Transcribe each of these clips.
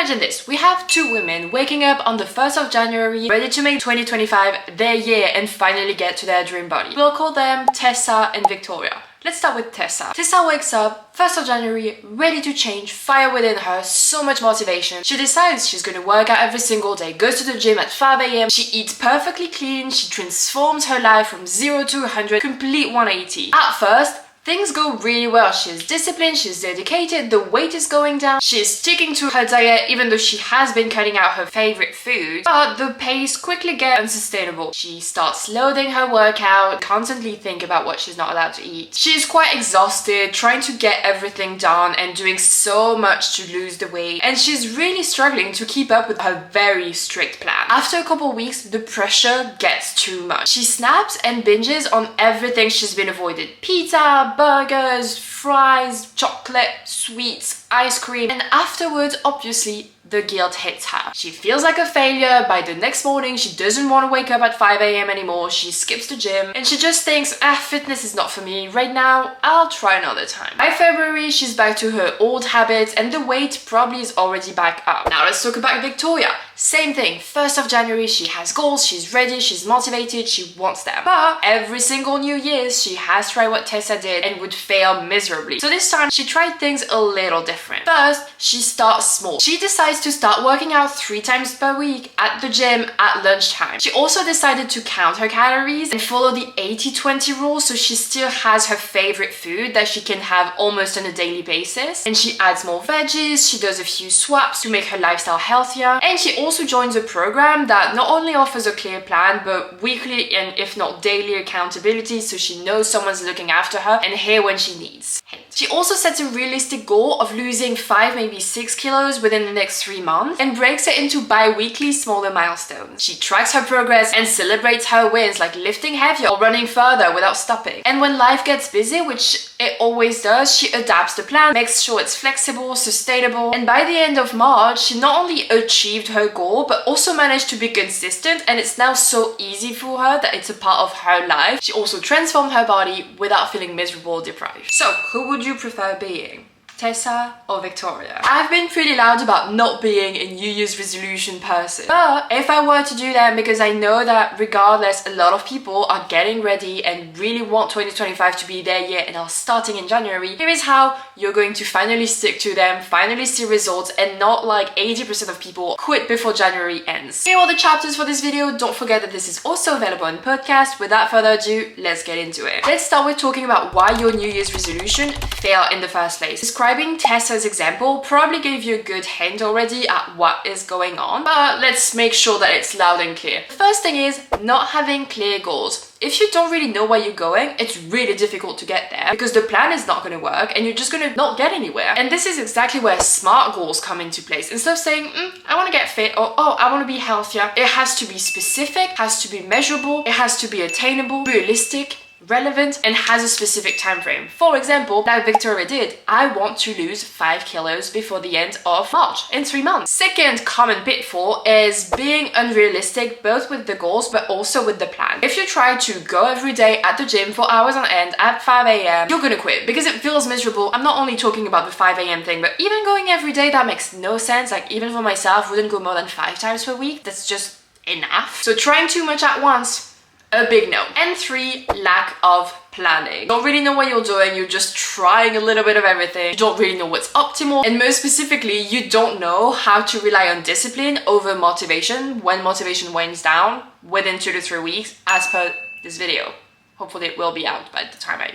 Imagine this, we have two women waking up on the 1st of January, ready to make 2025 their year and finally get to their dream body. We'll call them Tessa and Victoria. Let's start with Tessa. Tessa wakes up 1st of January, ready to change, fire within her, so much motivation. She decides she's going to work out every single day, goes to the gym at 5 a.m. She eats perfectly clean, she transforms her life from 0 to 100, complete 180. At first, things go really well. She's disciplined, she's dedicated, the weight is going down, she's sticking to her diet even though she has been cutting out her favorite food. But the pace quickly gets unsustainable. She starts loading her workout, constantly think about what she's not allowed to eat. She's quite exhausted, trying to get everything done and doing so much to lose the weight. And she's really struggling to keep up with her very strict plan. After a couple weeks, the pressure gets too much. She snaps and binges on everything she's been avoiding. Pizza, burgers, fries, chocolate, sweets, ice cream, and afterwards, obviously, the guilt hits her. She feels like a failure. By the next morning, she doesn't want to wake up at 5 a.m. anymore. She skips the gym and she just thinks, fitness is not for me right now. I'll try another time. By February, she's back to her old habits and the weight probably is already back up. Now let's talk about Victoria. Same thing, 1st of January, she has goals, she's ready, she's motivated, she wants them. But every single New Year's, she has tried what Tessa did and would fail miserably. So this time, she tried things a little different. First, she starts small. She decides to start working out 3 times per week at the gym at lunchtime. She also decided to count her calories and follow the 80-20 rule, so she still has her favorite food that she can have almost on a daily basis. And she adds more veggies, she does a few swaps to make her lifestyle healthier, and she also joins a program that not only offers a clear plan, but weekly and if not daily accountability, so she knows someone's looking after her and here when she needs. She also sets a realistic goal of losing 5, maybe 6 kilos within the next 3 months and breaks it into bi-weekly smaller milestones. She tracks her progress and celebrates her wins, like lifting heavier or running further without stopping. And when life gets busy, which it always does, she adapts the plan, makes sure it's flexible, sustainable, and by the end of March, she not only achieved her goal, but also managed to be consistent, and it's now so easy for her that it's a part of her life. She also transformed her body without feeling miserable or deprived. So, who would you prefer being? Tessa or Victoria? I've been pretty loud about not being a New Year's resolution person, but if I were to do that, because I know that regardless, a lot of people are getting ready and really want 2025 to be their year and are starting in January, here is how you're going to finally stick to them, finally see results, and not like 80% of people quit before January ends. Here are the chapters for this video. Don't forget that this is also available in podcast. Without further ado, let's get into it. Let's start with talking about why your New Year's resolution failed in the first place. Describing Tessa's example probably gave you a good hint already at what is going on, but let's make sure that it's loud and clear. The first thing is not having clear goals. If you don't really know where you're going, it's really difficult to get there because the plan is not going to work and you're just going to not get anywhere. And this is exactly where SMART goals come into place. Instead of saying, I want to get fit, or oh, I want to be healthier, it has to be specific, has to be measurable, it has to be attainable, realistic, relevant, and has a specific time frame. For example, like Victoria did, I want to lose 5 kilos before the end of March, in 3 months. Second common pitfall is being unrealistic, both with the goals but also with the plan. If you try to go every day at the gym for hours on end at 5 a.m, you're gonna quit because it feels miserable. I'm not only talking about the 5 a.m. thing, but even going every day, that makes no sense. Like even for myself, wouldn't go more than 5 times per week. That's just enough. So trying too much at once, a big no. And 3, lack of planning. You don't really know what you're doing, you're just trying a little bit of everything. You don't really know what's optimal, and most specifically, you don't know how to rely on discipline over motivation when motivation wanes down within 2 to 3 weeks, as per this video. Hopefully it will be out by the time I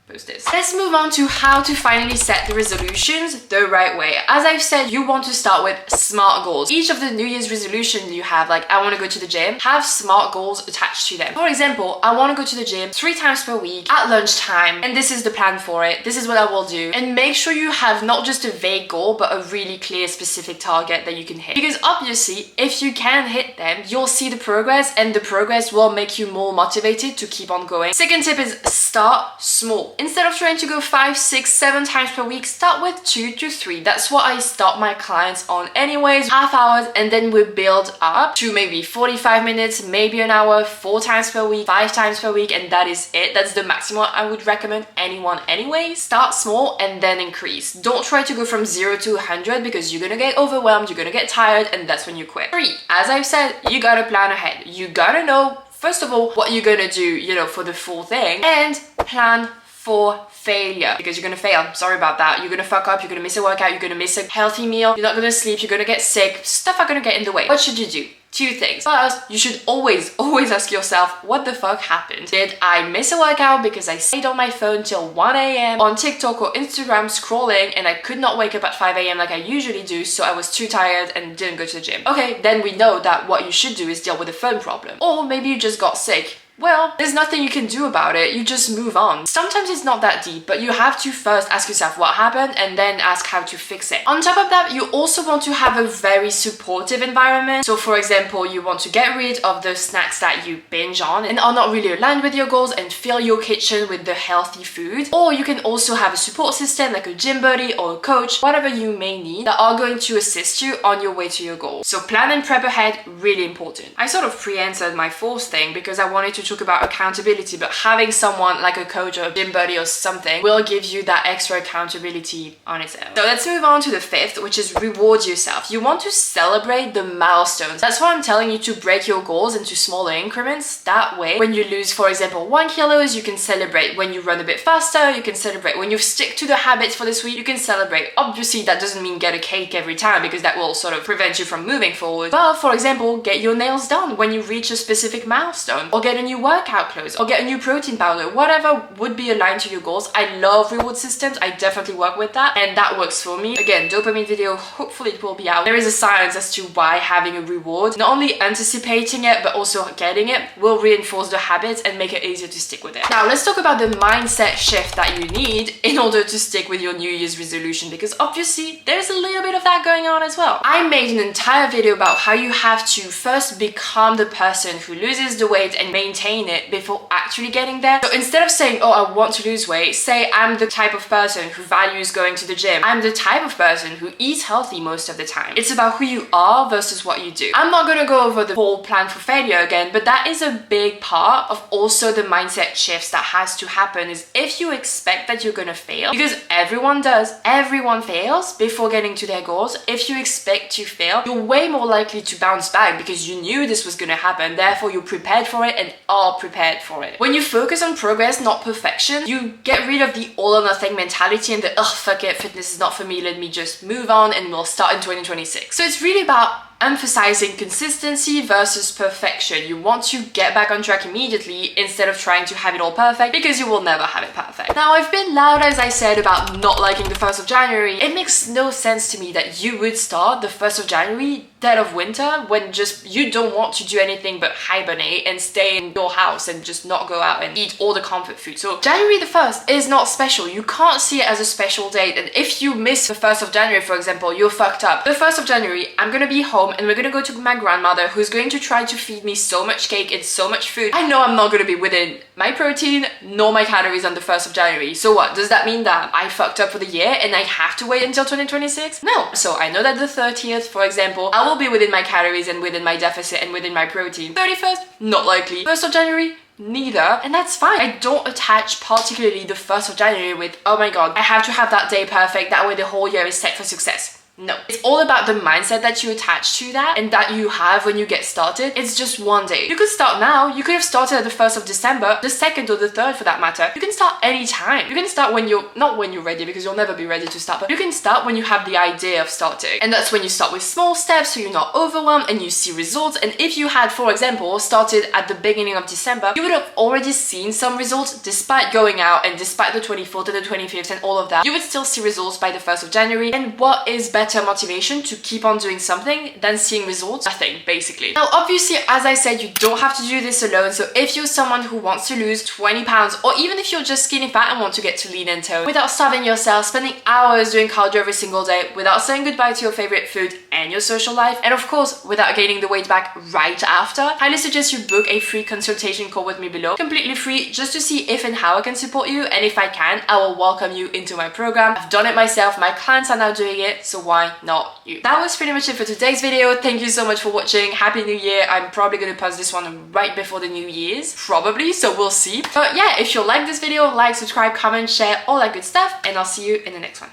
post this. Let's move on to how to finally set the resolutions the right way. As I've said, you want to start with SMART goals. Each of the New Year's resolutions you have, like I want to go to the gym, have SMART goals attached to them. For example, I want to go to the gym 3 times per week at lunchtime, and this is the plan for it. This is what I will do. And make sure you have not just a vague goal, but a really clear, specific target that you can hit. Because obviously, if you can hit them, you'll see the progress, and the progress will make you more motivated to keep on going. Second tip is start small. Instead of trying to go 5, 6, 7 times per week, start with 2 to 3. That's what I start my clients on anyways, half hours, and then we build up to maybe 45 minutes, maybe an hour, 4 times per week, 5 times per week, and that is it. That's the maximum I would recommend anyone anyways. Start small and then increase. Don't try to go from 0 to 100 because you're gonna get overwhelmed, you're gonna get tired, and that's when you quit. 3, as I've said, you gotta plan ahead. You gotta know, first of all, what you're gonna do, you know, for the full thing, and plan for failure, because you're gonna fail. Sorry about that. You're gonna fuck up, you're gonna miss a workout, you're gonna miss a healthy meal, you're not gonna sleep, you're gonna get sick, stuff are gonna get in the way. What should you do? 2 things. First, you should always ask yourself, what the fuck happened? Did I miss a workout because I stayed on my phone till 1 a.m. on TikTok or Instagram scrolling and I could not wake up at 5 a.m. like I usually do, so I was too tired and didn't go to the gym? Okay, then we know that what you should do is deal with the phone problem. Or maybe you just got sick. Well, there's nothing you can do about it, you just move on. Sometimes it's not that deep, but you have to first ask yourself what happened and then ask how to fix it. On top of that, you also want to have a very supportive environment. So for example, you want to get rid of the snacks that you binge on and are not really aligned with your goals and fill your kitchen with the healthy food. Or you can also have a support system like a gym buddy or a coach, whatever you may need, that are going to assist you on your way to your goals. So plan and prep ahead, really important. I sort of pre-answered my 4th thing because I wanted to talk about accountability, but having someone like a coach or a gym buddy or something will give you that extra accountability on its own. So let's move on to the 5th, which is reward yourself. You want to celebrate the milestones. That's why I'm telling you to break your goals into smaller increments. That way, when you lose, for example, 1 kilo, you can celebrate. When you run a bit faster, you can celebrate. When you stick to the habits for this week, you can celebrate. Obviously, that doesn't mean get a cake every time because that will sort of prevent you from moving forward. But for example, get your nails done when you reach a specific milestone, or get a new workout clothes, or get a new protein powder, whatever would be aligned to your goals. I love reward systems. I definitely work with that, and that works for me. Again, dopamine video, hopefully it will be out. There is a science as to why having a reward, not only anticipating it, but also getting it, will reinforce the habits and make it easier to stick with it. Now, let's talk about the mindset shift that you need in order to stick with your New Year's resolution, because obviously there's a little bit of that going on as well. I made an entire video about how you have to first become the person who loses the weight and maintain it before actually getting there. So instead of saying, oh, I want to lose weight, say I'm the type of person who values going to the gym. I'm the type of person who eats healthy most of the time. It's about who you are versus what you do. I'm not gonna go over the whole plan for failure again, but that is a big part of also the mindset shifts that has to happen. Is if you expect that you're gonna fail, because everyone does, everyone fails before getting to their goals. If you expect to fail, you're way more likely to bounce back because you knew this was gonna happen, therefore you're prepared for it and are prepared for it. When you focus on progress, not perfection, you get rid of the all or nothing mentality and the, oh, fuck it, fitness is not for me, let me just move on and we'll start in 2026. So it's really about emphasizing consistency versus perfection. You want to get back on track immediately instead of trying to have it all perfect, because you will never have it perfect. Now, I've been loud, as I said, about not liking the 1st of January. It makes no sense to me that you would start the 1st of January, dead of winter, when just you don't want to do anything but hibernate and stay in your house and just not go out and eat all the comfort food. So January the 1st is not special. You can't see it as a special date. And if you miss the 1st of January, for example, you're fucked up. The 1st of January, I'm gonna be home and we're gonna go to my grandmother, who's going to try to feed me so much cake and so much food. I know I'm not gonna be within my protein nor my calories on the 1st of January. So what? Does that mean that I fucked up for the year and I have to wait until 2026? No. So I know that the 30th, for example, I will be within my calories and within my deficit and within my protein. 31st, not likely. 1st of January, neither, and that's fine. I don't attach particularly the 1st of January with, oh my god, I have to have that day perfect, that way the whole year is set for success. No. It's all about the mindset that you attach to that and that you have when you get started. It's just one day. You could start now. You could have started at the 1st of December, the 2nd or the 3rd for that matter. You can start anytime. You can start when you're, not when you're ready, because you'll never be ready to start, but you can start when you have the idea of starting. And that's when you start with small steps so you're not overwhelmed and you see results. And if you had, for example, started at the beginning of December, you would have already seen some results despite going out and despite the 24th and the 25th and all of that. You would still see results by the 1st of January. And what is better better motivation to keep on doing something than seeing results? Nothing, basically. Now, obviously, as I said, you don't have to do this alone. So if you're someone who wants to lose 20 pounds, or even if you're just skinny fat and want to get to lean and tone, without starving yourself, spending hours doing cardio every single day, without saying goodbye to your favorite food and your social life, and of course, without gaining the weight back right after, I highly suggest you book a free consultation call with me below, completely free, just to see if and how I can support you, and if I can, I will welcome you into my program. I've done it myself, my clients are now doing it, so why not you? That was pretty much it for today's video. Thank you so much for watching. Happy New Year. I'm probably going to post this one right before the New Year's, probably, so we'll see. But yeah, if you like this video, like, subscribe, comment, share, all that good stuff, and I'll see you in the next one.